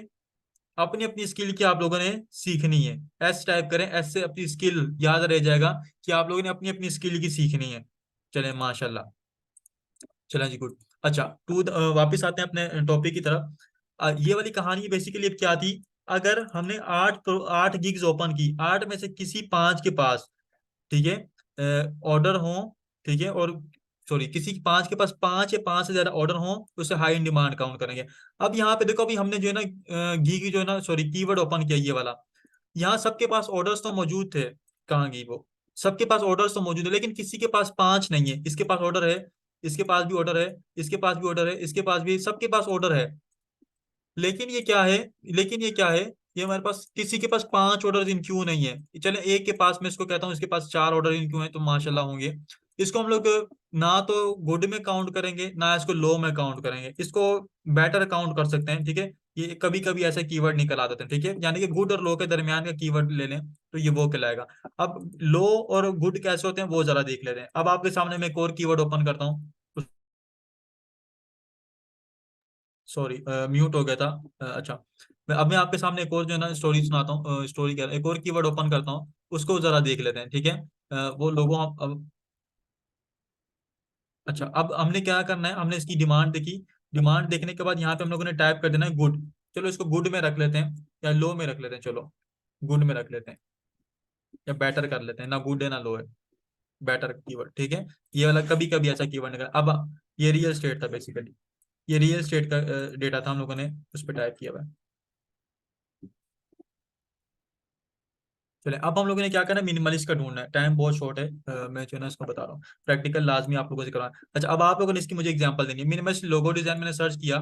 अपनी अपनी स्किल की आप लोगों ने सीखनी है। एस टाइप करें, एस से अपनी स्किल याद रह जाएगा कि आप लोगों ने अपनी अपनी स्किल की सीखनी है। चले माशाल्लाह। चलें जी, गुड। अच्छा, वापिस आते हैं अपने टॉपिक की तरफ। ये वाली कहानी बेसिकली अब क्या थी, अगर हमने आठ आठ गिग्स ओपन की, आठ में से किसी पांच के पास, ठीक है, ऑर्डर हो, ठीक है, और सॉरी किसी पांच के पास पांच या पांच से ज्यादा ऑर्डर हो, तो उसे हाई इन डिमांड काउंट करेंगे। अब यहाँ पे देखो, अभी हमने जो है ना घी की जो है ना सॉरी कीवर्ड ओपन किया ये वाला, यहाँ सबके पास ऑर्डर्स तो मौजूद थे। कहाँ गई वो, सबके पास ऑर्डर्स तो मौजूद है, लेकिन किसी के पास पांच नहीं है। इसके पास ऑर्डर है, इसके पास भी ऑर्डर है, इसके पास भी ऑर्डर है, इसके पास भी, सबके पास ऑर्डर है। लेकिन ये क्या है, लेकिन ये क्या है, ये हमारे पास किसी के पास पांच ऑर्डर इन क्यों नहीं है। चले एक के पास, मैं इसको कहता हूँ इसके पास चार ऑर्डर इन क्यों है, तो माशाल्लाह होंगे। इसको हम लोग ना तो गुड में काउंट करेंगे, ना इसको लो में काउंट करेंगे, इसको बेटर काउंट कर सकते हैं। ठीक है। ये कभी कभी ऐसे कीवर्ड निकल आते हैं। ठीक है, यानी कि गुड और लो के दरमियान का कीवर्ड ले लें तो ये वो कहलाएगा। अब लो और गुड कैसे होते हैं वो जरा देख लेते हैं। अब आपके सामने मैं एक और कीवर्ड ओपन करता हूँ। सॉरी, म्यूट हो गया था। अच्छा, मैं आपके सामने एक और जो है ना स्टोरी सुनाता हूँ, स्टोरी क्या, एक और कीवर्ड ओपन करता हूँ, उसको जरा देख लेते हैं। ठीक है। वो लोगों अब, अच्छा, अब हमने क्या करना है, हमने इसकी डिमांड देखी। डिमांड देखने के बाद यहाँ पे हम लोगों ने टाइप कर देना है गुड। चलो इसको गुड में रख लेते हैं या लो में रख लेते हैं, चलो गुड में रख लेते हैं, या बेटर कर लेते हैं, ना गुड है ना लो है, बेटर कीवर्ड। ठीक है। ये वाला कभी कभी ऐसा कीवर्ड निकला। अब ये रियल स्टेट था बेसिकली, ये रियल स्टेट का डेटा था, हम लोगों ने उस पर टाइप किया हुआ है। चले, अब हम लोगों ने क्या करना है, मिनिमलिस्ट का ढूंढना है। टाइम बहुत शॉर्ट है, मैं जो है ना इसको बता रहा हूँ, प्रैक्टिकल लाजमी आप लोगों से करवाना है। अच्छा, अब आप लोगों ने इसकी मुझे एग्जांपल देनी है। मिनिमलिस्ट लोगो डिजाइन मैंने सर्च किया,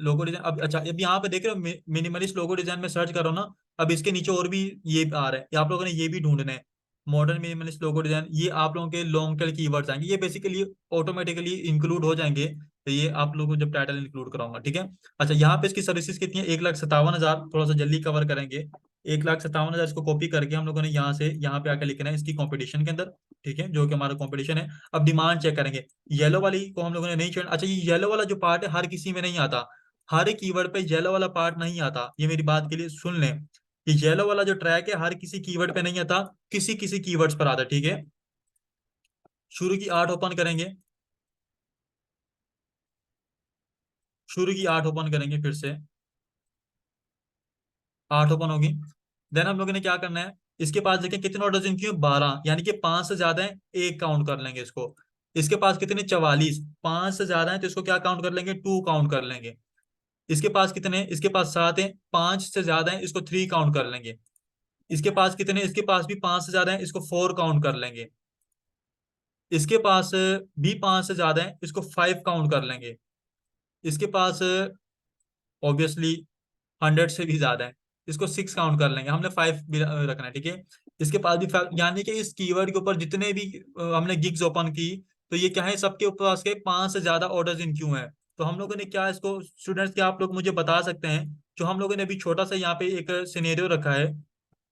लोगो डिजाइन। अब अच्छा, अब यहाँ पे देख रहे हो मिनिमलिस्ट लोगो डिजाइन में सर्च करो ना, अब इसके नीचे और भी ये आ रहा है, ये आप लोगों ने ये भी ढूंढना है। मॉडर्न मिनिमलिस्ट लोगो डिजाइन, ये आप लोगों के लॉन्ग टेल कीवर्ड्स आएंगे, ये बेसिकली ऑटोमेटिकली इंक्लूड हो जाएंगे। तो ये आप लोगों को जब टाइटल इंक्लूड कराऊंगा। ठीक है। अच्छा, यहाँ पे इसकी सर्विसेज कितनी है, 1,57,000, थोड़ा सा जल्दी कवर करेंगे। 1,57,000 इसको कॉपी करके हम लोगों ने यहाँ से यहाँ पे आके लिखना है इसकी कंपटीशन के अंदर। ठीक है, जो कि हमारा कंपटीशन है। अब डिमांड चेक करेंगे, येलो वाली को हम लोगों ने नहीं चढ़। अच्छा, ये येलो वाला जो पार्ट है हर किसी में नहीं आता, हर एक कीवर्ड पे येलो वाला पार्ट नहीं आता, ये मेरी बात के लिए सुन लें। ये येलो वाला जो ट्रैक है हर किसी कीवर्ड पे नहीं आता, किसी किसी कीवर्ड्स पर आता है। ठीक है। शुरू की 8 ओपन करेंगे, शुरू की 8 ओपन करेंगे फिर से, 8 ओपन होगी। देन हम लोगों ने क्या करना है, इसके पास देखें कितने ऑर्डर इन क्यों, 12, यानी कि 5 से ज्यादा है, एक काउंट कर लेंगे इसको। इसके पास कितने, 44, 5 से ज्यादा है तो इसको क्या काउंट कर लेंगे, 2 काउंट कर लेंगे। इसके पास कितने हैं, इसके पास 7 है, 5 से ज्यादा है, इसको 3 काउंट कर लेंगे। इसके पास कितने, इसके पास भी 5 से ज्यादा है, इसको 4 काउंट कर लेंगे। इसके पास भी 5 से ज्यादा है, इसको 5 काउंट कर लेंगे। इसके पास ऑब्वियसली 100 से भी ज्यादा है, इसको 6 काउंट कर लेंगे, हमने 5 भी रखना है, ठीक है। इसके पास भी 5, यानी कि इस कीवर्ड के ऊपर जितने भी हमने गिग्स ओपन की, तो ये क्या है, सबके ऊपर पास के 5 से ज्यादा ऑर्डर्स इन क्यों है। तो हम लोगों ने क्या इसको, स्टूडेंट्स क्या आप लोग मुझे बता सकते हैं, जो हम लोगों ने अभी छोटा सा यहाँ पे एक सिनेरियो रखा है,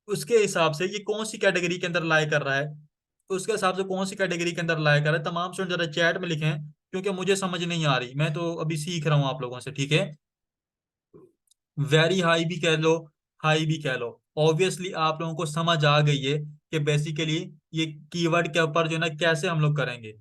उसके हिसाब से ये कौन सी कैटेगरी के अंदर लाई कर रहा है, उसके हिसाब से कौन सी कैटेगरी के अंदर लाई कर रहा है, तमाम स्टूडेंट जरा चैट में लिखें, क्योंकि मुझे समझ नहीं आ रही, मैं तो अभी सीख रहा हूँ आप लोगों से, ठीक है। वेरी हाई भी कह लो, हाई भी कह लो, ऑब्वियसली आप लोगों को समझ आ गई है कि बेसिकली ये कीवर्ड के ऊपर जो है ना कैसे हम लोग करेंगे,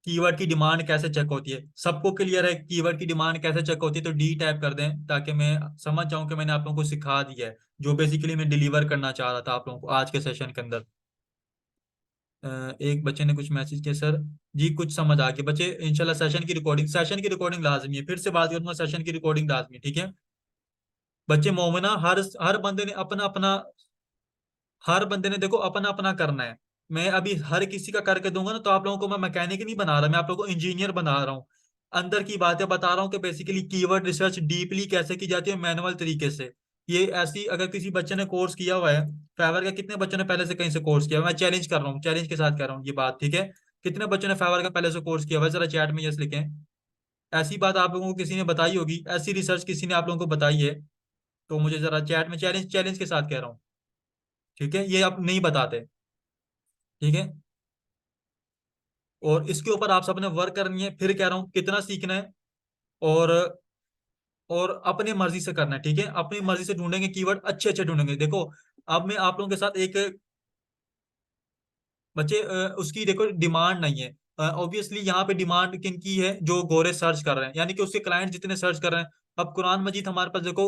कीवर्ड की डिमांड कैसे चेक होती है, सबको क्लियर है कीवर्ड की डिमांड कैसे चेक होती है, तो डी टाइप कर दें ताकि मैं समझ जाऊं कि मैंने आप लोगों को सिखा दिया है जो बेसिकली मैं डिलीवर करना चाह रहा था आप लोगों को आज के सेशन के अंदर। एक बच्चे ने कुछ मैसेज किया सर, जी कुछ समझ आ गया बच्चे, इंशाल्लाह सेशन की रिकॉर्डिंग लाजमी है, फिर से बात करूंगा, सेशन की रिकॉर्डिंग लाजमी है, ठीक है। बच्चे मोमिना, हर हर बंदे ने अपना अपना, हर बंदे ने देखो अपना अपना करना है। मैं अभी हर किसी का करके दूंगा ना, तो आप लोगों को मैं मैकेनिक नहीं बना रहा, मैं आप लोगों को इंजीनियर बना रहा हूँ। अंदर की बातें बता रहा हूँ कि बेसिकली कीवर्ड रिसर्च डीपली कैसे की जाती है मैनुअल तरीके से। ये ऐसी, अगर किसी बच्चे ने कोर्स किया हुआ है, फेवर का कितने बच्चों ने पहले से कहीं से कोर्स किया हुआ है, मैं चैलेंज कर रहा हूँ, चैलेंज के साथ कह रहा हूँ ये बात, ठीक है। कितने बच्चों ने फेवर का पहले से कोर्स किया हुआ है, जरा चैट में यस लिखें। ऐसी बात आप लोगों को किसी ने बताई होगी, ऐसी रिसर्च किसी ने आप लोगों को बताई है, तो मुझे जरा चैट में, चैलेंज चैलेंज के साथ कह रहा हूँ, ठीक है, ये आप नहीं बताते, ठीक है। और इसके ऊपर आप सबने वर्क करनी है, फिर कह रहा हूँ कितना सीखना है, और अपने मर्जी से करना है, ठीक है, अपनी मर्जी से ढूंढेंगे कीवर्ड, अच्छे अच्छे ढूंढेंगे। देखो अब मैं आप लोगों के साथ एक, बच्चे उसकी देखो डिमांड नहीं है, ऑब्वियसली यहाँ पे डिमांड किन की है, जो गोरे सर्च कर रहे हैं, यानी कि उसके क्लाइंट जितने सर्च कर रहे हैं। अब कुरान मजीद हमारे पास देखो,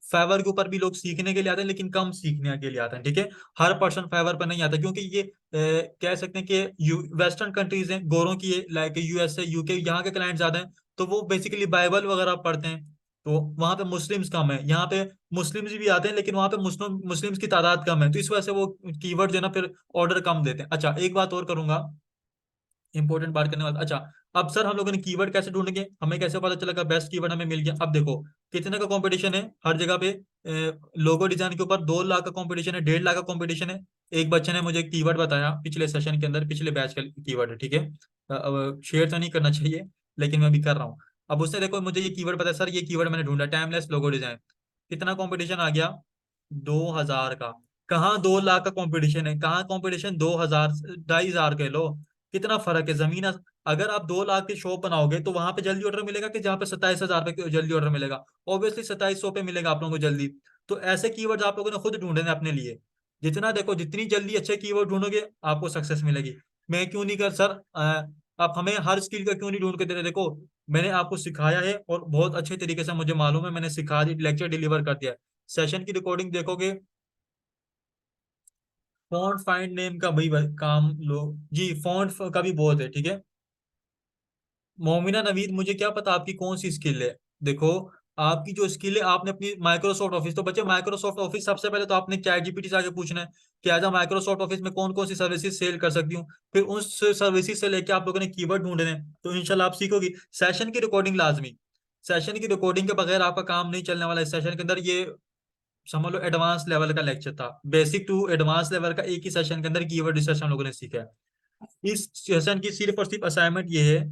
फेवर के ऊपर भी लोग सीखने के लिए आते हैं, लेकिन कम सीखने के लिए आते हैं, ठीक है। हर पर्सन फेवर पर नहीं आता, क्योंकि ये कह सकते हैं कि वेस्टर्न कंट्रीज हैं, गोरों की, लाइक यूएसए यूके, यहाँ के क्लाइंट ज्यादा हैं, तो वो बेसिकली बाइबल वगैरह पढ़ते हैं, तो वहां पे मुस्लिम्स कम है, यहाँ पे मुस्लिम्स भी आते हैं, लेकिन वहां पे मुस्लिम्स की तादाद कम है, तो इस वजह से वो कीवर्ड जो है ना फिर ऑर्डर कम देते हैं। अच्छा एक बात और करूंगा, इंपॉर्टेंट बात करने वाला, अच्छा अब सर हम लोगों ने कीवर्ड कैसे ढूंढेंगे, हमें कैसे पता चलेगा बेस्ट कीवर्ड हमें मिल गया। अब देखो कितने का कंपटीशन है हर जगह पे, लोगो डिजाइन के ऊपर 2 लाख का कंपटीशन है, 1.5 लाख का कंपटीशन है। एक बच्चे ने मुझे कीवर्ड बताया पिछले सेशन के अंदर, पिछले बैच का कीवर्ड है, ठीक है। अब शेयर तो नहीं करना चाहिए, लेकिन मैं भी कर रहा हूँ। अब उसने देखो मुझे ये कीवर्ड बताया, सर ये कीवर्ड मैंने ढूंढा, टाइमलेस लोगो डिजाइन, कितना कंपटीशन आ गया, 2,000 का। कहाँ 2 लाख का कंपटीशन है, कहाँ कंपटीशन 2,000, 2,500 के लो, कितना फर्क है जमीन। अगर आप 2 लाख की शॉप बनाओगे तो वहां पे जल्दी ऑर्डर मिलेगा, कि जहाँ पे 27,000 पे जल्दी ऑर्डर मिलेगा, ऑब्वियसली 2700 पे मिलेगा आप लोगों को जल्दी। तो ऐसे कीवर्ड्स आप लोगों ने खुद ढूंढने हैं अपने लिए, जितना देखो जितनी जल्दी अच्छे कीवर्ड ढूंढोगे आपको सक्सेस मिलेगी। मैं क्यों नहीं कर सर, आप हमें हर स्किल का क्यों नहीं ढूंढ के दे रहे, देखो मैंने आपको सिखाया है और बहुत अच्छे तरीके से मुझे मालूम है, मैंने सिखा दी, लेक्चर डिलीवर कर दिया। सेशन की रिकॉर्डिंग देखोगे, फॉन्ट फाइंड नेम का भाई भाई काम लो, जी फॉन्ट का भी बहुत है, ठीक है। मोमिना नवीद, मुझे क्या पता आपकी कौन सी स्किल है। देखो आपकी जो स्किल है, आपने अपनी माइक्रोसॉफ्ट ऑफिस, तो बच्चे माइक्रोसॉफ्ट ऑफिस सबसे पहले तो आपने चैट जीपीटी से आके पूछना है कि आजा माइक्रोसॉफ्ट ऑफिस में कौन कौन सी सर्विसेज सेल कर सकती हूँ, फिर उस सर्विसेज से लेके आप लोगों ने कीवर्ड ढूंढने हैं, तो इंशाल्लाह आप सीखोगी। सेशन की रिकॉर्डिंग लाजमी, सेशन की रिकॉर्डिंग के बगैर आपका काम नहीं चलने वाला। इस सेशन के अंदर ये समझ लो एडवांस लेवल का लेक्चर था, बेसिक टू एडवांस लेवल का एक ही सेशन के अंदर कीवर्ड रिसर्च हम लोगों ने सीखा है। इस सेशन की सिर्फ और सिर्फ असाइनमेंट ये है,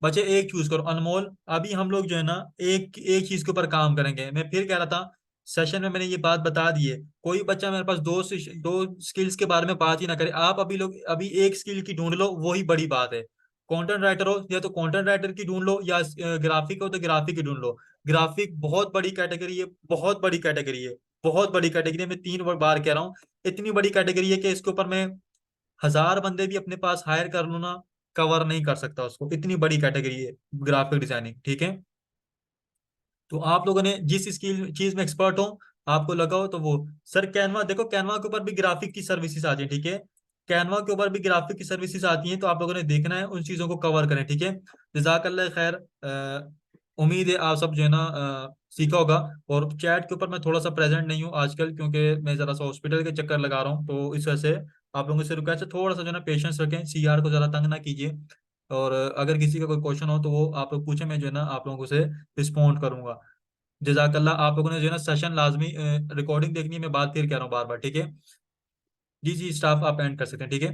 बच्चे एक चूज करो, अनमोल अभी हम लोग जो है ना एक एक चीज के ऊपर काम करेंगे। मैं फिर कह रहा था सेशन में मैंने ये बात बता दी है, कोई बच्चा मेरे पास दो स्किल्स के बारे में बात ही ना करे। आप अभी लोग अभी एक स्किल की ढूंढ लो, वही बड़ी बात है। कंटेंट राइटर हो या तो कंटेंट राइटर की ढूंढ लो, या ग्राफिक हो तो ग्राफिक की ढूंढ लो। ग्राफिक बहुत बड़ी कैटेगरी है, बहुत बड़ी कैटेगरी है, बहुत बड़ी कैटेगरी है, मैं 3 बार कह रहा हूँ, इतनी बड़ी कैटेगरी है कि इसके ऊपर मैं 1000 बंदे भी अपने पास हायर कर लो ना, कवर नहीं कर सकता उसको, इतनी बड़ी कैटेगरी है ग्राफिक डिजाइनिंग, ठीक है। तो आप लोगों ने जिस स्किल चीज में एक्सपर्ट हो, आपको लगाओ तो वो। सर कैनवा देखो, कैनवा के ऊपर भी ग्राफिक की सर्विसेज आती है, ठीक है। कैनवा के ऊपर भी ग्राफिक की सर्विसेज आती हैं, तो आप लोगों ने देखना है, उन चीजों को कवर करें, ठीक है। जजाकल्ला खैर। उम्मीद है आप सब जो है ना सीखा होगा। और चैट के ऊपर मैं थोड़ा सा प्रेजेंट नहीं हूँ आजकल, क्योंकि मैं जरा सा हॉस्पिटल के चक्कर लगा रहा हूँ, तो इस वजह से आप लोगों से रिक्वेस्ट है, थोड़ा सा जो है ना पेशेंस रखें, सीआर को जरा तंग ना कीजिए। और अगर किसी का कोई क्वेश्चन हो तो वो आप लोग पूछे, मैं जो है ना आप लोगों से रिस्पॉन्ड करूंगा। जजाकल्ला। आप लोगों ने जो है ना सेशन लाजमी रिकॉर्डिंग देखनी है, मैं बात फिर कह रहा हूँ बार बार, ठीक है। जी जी, स्टाफ आप एंड कर सकते हैं, ठीक है।